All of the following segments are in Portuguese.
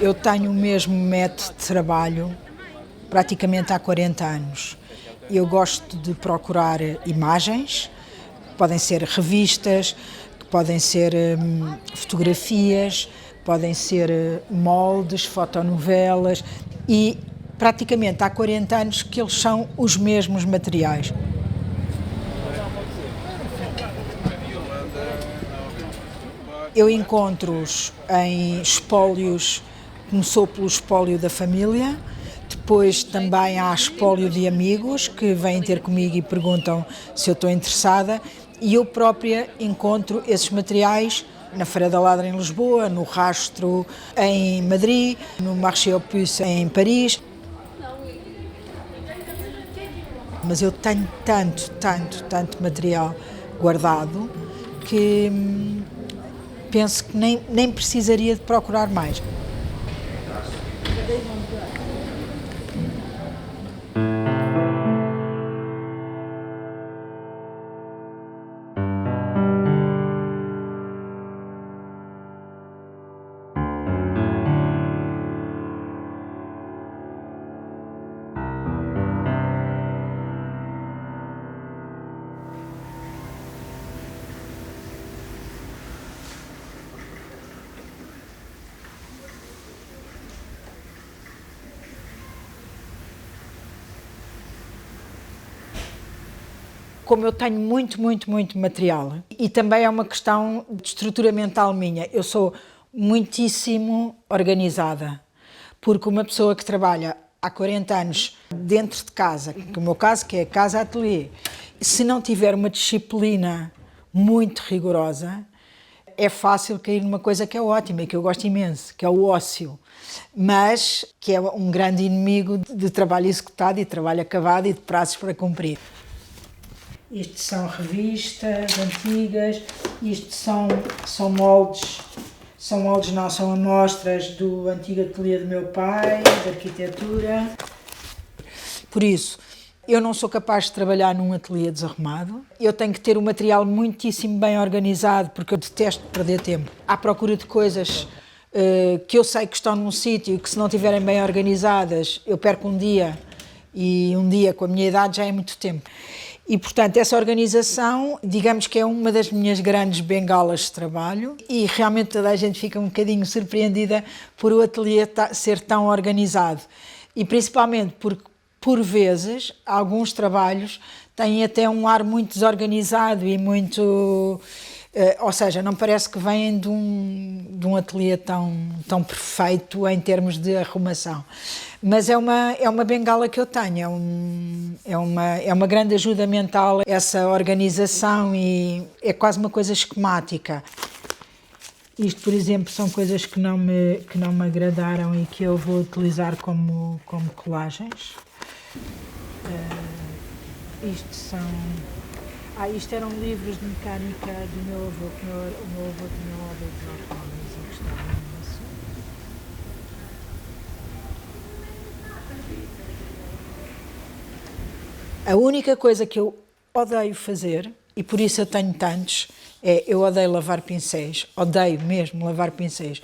Eu tenho o mesmo método de trabalho praticamente há 40 anos. Eu gosto de procurar imagens, podem ser revistas, podem ser fotografias, podem ser moldes, fotonovelas e praticamente há 40 anos que eles são os mesmos materiais. Eu encontro-os em espólios, começou pelo espólio da família, depois também há espólio de amigos que vêm ter comigo e perguntam se eu estou interessada, e eu própria encontro esses materiais na Feira da Ladra em Lisboa, no Rastro em Madrid, no Marché aux Puces em Paris. Mas eu tenho tanto material guardado que penso que nem precisaria de procurar mais. Como eu tenho muito material, e também é uma questão de estrutura mental minha, eu sou muitíssimo organizada, porque uma pessoa que trabalha há 40 anos dentro de casa, que é o meu caso, que é casa-ateliê, se não tiver uma disciplina muito rigorosa, é fácil cair numa coisa que é ótima e que eu gosto imenso, que é o ócio, mas que é um grande inimigo de trabalho executado e de trabalho acabado e de prazos para cumprir. Isto são revistas antigas, isto são moldes, não, são amostras do antigo ateliê do meu pai, de arquitetura. Por isso, eu não sou capaz de trabalhar num ateliê desarrumado, eu tenho que ter o material muitíssimo bem organizado, porque eu detesto perder tempo. À procura de coisas que eu sei que estão num sítio e que se não estiverem bem organizadas, eu perco um dia, e um dia com a minha idade já é muito tempo. E, portanto, essa organização, digamos que é uma das minhas grandes bengalas de trabalho, e realmente toda a gente fica um bocadinho surpreendida por o ateliê ser tão organizado. E principalmente porque, por vezes, alguns trabalhos têm até um ar muito desorganizado e muito... ou seja, não parece que vêm de um ateliê tão perfeito em termos de arrumação. Mas é uma bengala que eu tenho, é uma grande ajuda mental essa organização e é quase uma coisa esquemática. Isto, por exemplo, são coisas que não me agradaram e que eu vou utilizar como colagens. Isto eram livros de mecânica do meu avô, que o meu avô tinha um hobby de automóveis e gostava imenso. A única coisa que eu odeio fazer, e por isso eu tenho tantos, eu odeio lavar pincéis, odeio mesmo lavar pincéis.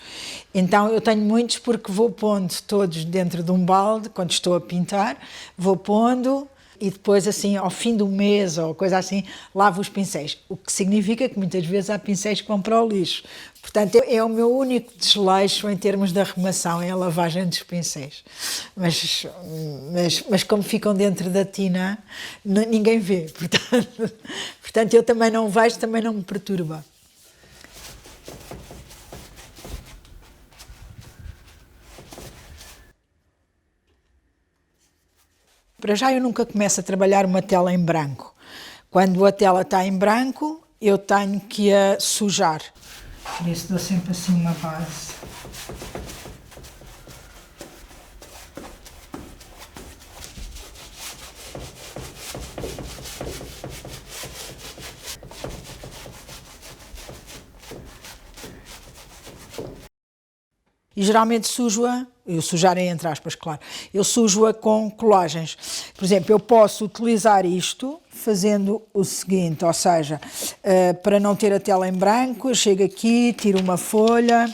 Então eu tenho muitos porque vou pondo todos dentro de um balde, quando estou a pintar, vou pondo e depois assim ao fim do mês ou coisa assim, lavo os pincéis. O que significa que muitas vezes há pincéis que vão para o lixo. Portanto, é o meu único desleixo em termos de arrumação, é a lavagem dos pincéis. Mas como ficam dentro da tina, ninguém vê. Portanto, eu também não vejo, também não me perturba. Para já eu nunca começo a trabalhar uma tela em branco. Quando a tela está em branco, eu tenho que a sujar. Por isso dou sempre assim uma base. E geralmente sujo-a, eu sujarei entre aspas, claro, eu sujo-a com colagens. Por exemplo, eu posso utilizar isto fazendo o seguinte, ou seja, para não ter a tela em branco, eu chego aqui, tiro uma folha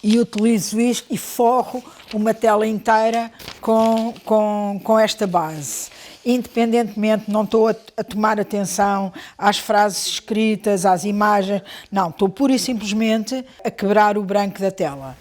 e utilizo isto e forro uma tela inteira com esta base. Independentemente, não estou a tomar atenção às frases escritas, às imagens, não, estou pura e simplesmente a quebrar o branco da tela.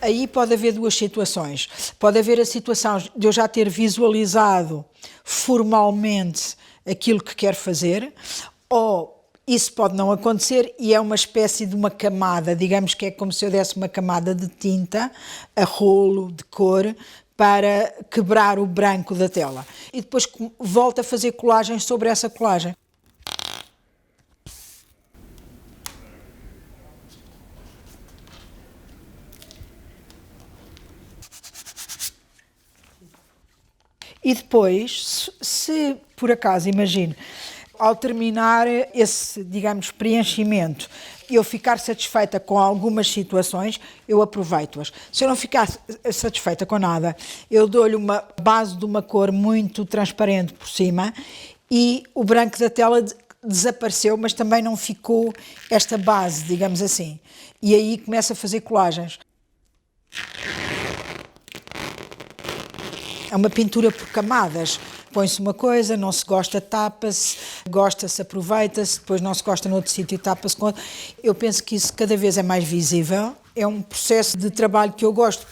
Aí pode haver duas situações. Pode haver a situação de eu já ter visualizado formalmente aquilo que quero fazer, ou isso pode não acontecer e é uma espécie de uma camada, digamos que é como se eu desse uma camada de tinta, a rolo, de cor, para quebrar o branco da tela. E depois volto a fazer colagens sobre essa colagem. E depois, se por acaso, imagino, ao terminar esse, digamos, preenchimento, eu ficar satisfeita com algumas situações, eu aproveito-as. Se eu não ficar satisfeita com nada, eu dou-lhe uma base de uma cor muito transparente por cima e o branco da tela desapareceu, mas também não ficou esta base, digamos assim. E aí começo a fazer colagens. É uma pintura por camadas. Põe-se uma coisa, não se gosta, tapa-se, gosta-se, aproveita-se, depois não se gosta noutro sítio, tapa-se com outro. Eu penso que isso cada vez é mais visível. É um processo de trabalho que eu gosto.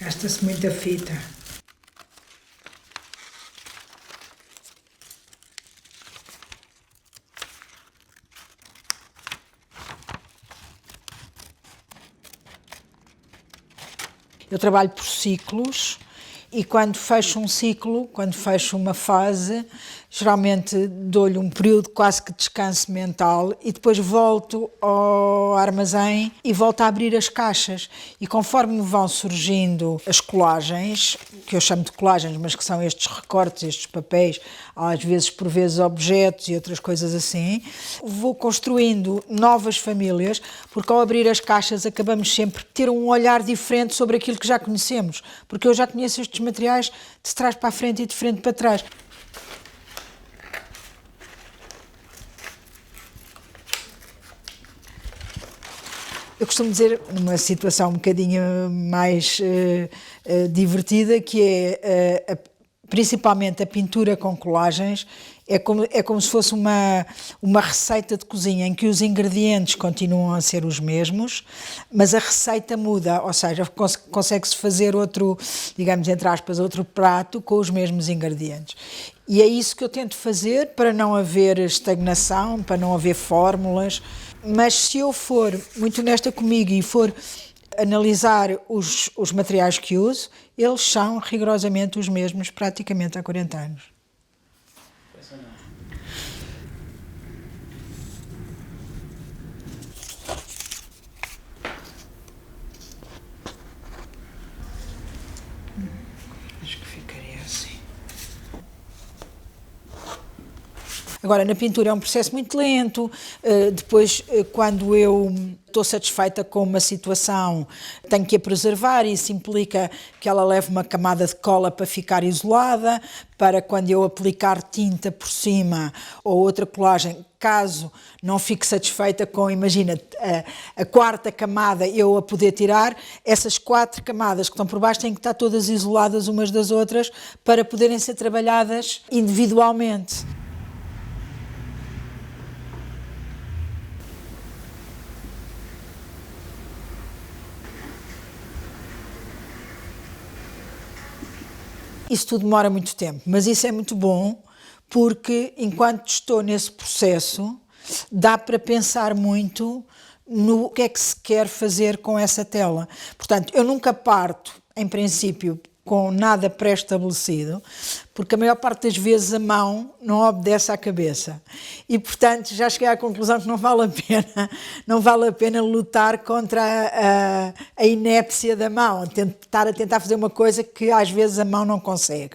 Gasta-se muita fita. Eu trabalho por ciclos e quando fecho um ciclo, quando fecho uma fase, geralmente dou-lhe um período quase que de descanso mental e depois volto ao armazém e volto a abrir as caixas. E conforme vão surgindo as colagens, que eu chamo de colagens, mas que são estes recortes, estes papéis, às vezes por vezes objetos e outras coisas assim, vou construindo novas famílias, porque ao abrir as caixas acabamos sempre por ter um olhar diferente sobre aquilo que já conhecemos, porque eu já conheço estes materiais de trás para a frente e de frente para trás. Eu costumo dizer, numa situação um bocadinho mais divertida, que é, principalmente a pintura com colagens, é como se fosse uma receita de cozinha em que os ingredientes continuam a ser os mesmos, mas a receita muda, ou seja, consegue-se fazer outro, digamos, entre aspas, outro prato com os mesmos ingredientes. E é isso que eu tento fazer para não haver estagnação, para não haver fórmulas. Mas se eu for muito honesta comigo e for analisar os materiais que uso, eles são rigorosamente os mesmos praticamente há 40 anos. Acho que ficaria assim. Agora, na pintura é um processo muito lento, depois quando eu estou satisfeita com uma situação tenho que a preservar e isso implica que ela leve uma camada de cola para ficar isolada, para quando eu aplicar tinta por cima ou outra colagem, caso não fique satisfeita com, imagina, a quarta camada eu a poder tirar, essas 4 camadas que estão por baixo têm que estar todas isoladas umas das outras para poderem ser trabalhadas individualmente. Isso tudo demora muito tempo, mas isso é muito bom porque enquanto estou nesse processo dá para pensar muito no que é que se quer fazer com essa tela. Portanto, eu nunca parto, em princípio, com nada pré-estabelecido, porque a maior parte das vezes a mão não obedece à cabeça. E, portanto, já cheguei à conclusão que não vale a pena lutar contra a inépcia da mão, estar a tentar fazer uma coisa que às vezes a mão não consegue.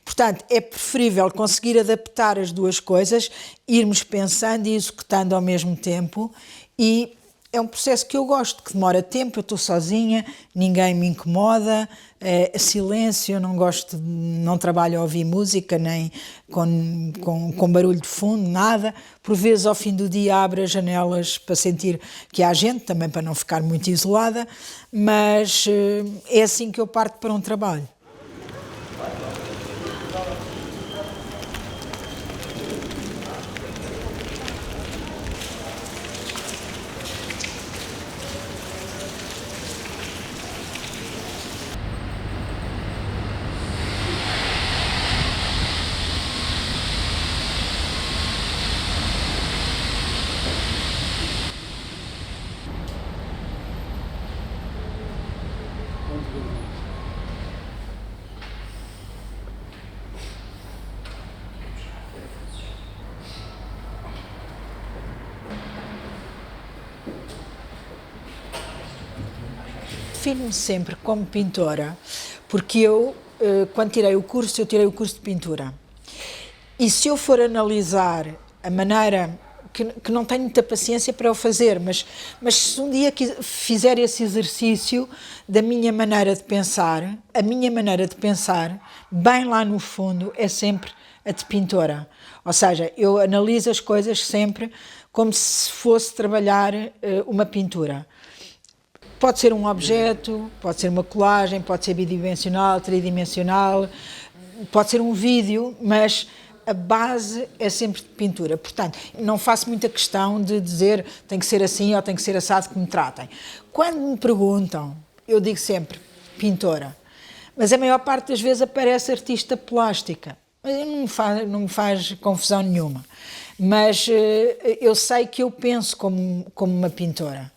Portanto, é preferível conseguir adaptar as duas coisas, irmos pensando e executando ao mesmo tempo e é um processo que eu gosto, que demora tempo, eu estou sozinha, ninguém me incomoda, silêncio, eu não gosto, não trabalho a ouvir música, nem com barulho de fundo, nada. Por vezes, ao fim do dia, abro as janelas para sentir que há gente, também para não ficar muito isolada, mas é assim que eu parto para um trabalho. Defino-me sempre como pintora, porque eu, quando tirei o curso, eu tirei o curso de pintura. E se eu for analisar a maneira, que não tenho muita paciência para o fazer, mas se um dia fizer esse exercício da minha maneira de pensar, a minha maneira de pensar, bem lá no fundo, é sempre a de pintora. Ou seja, eu analiso as coisas sempre como se fosse trabalhar uma pintura. Pode ser um objeto, pode ser uma colagem, pode ser bidimensional, tridimensional, pode ser um vídeo, mas a base é sempre de pintura. Portanto, não faço muita questão de dizer tem que ser assim ou tem que ser assado que me tratem. Quando me perguntam, eu digo sempre pintora, mas a maior parte das vezes aparece artista plástica. Não me faz confusão nenhuma. Mas eu sei que eu penso como uma pintora.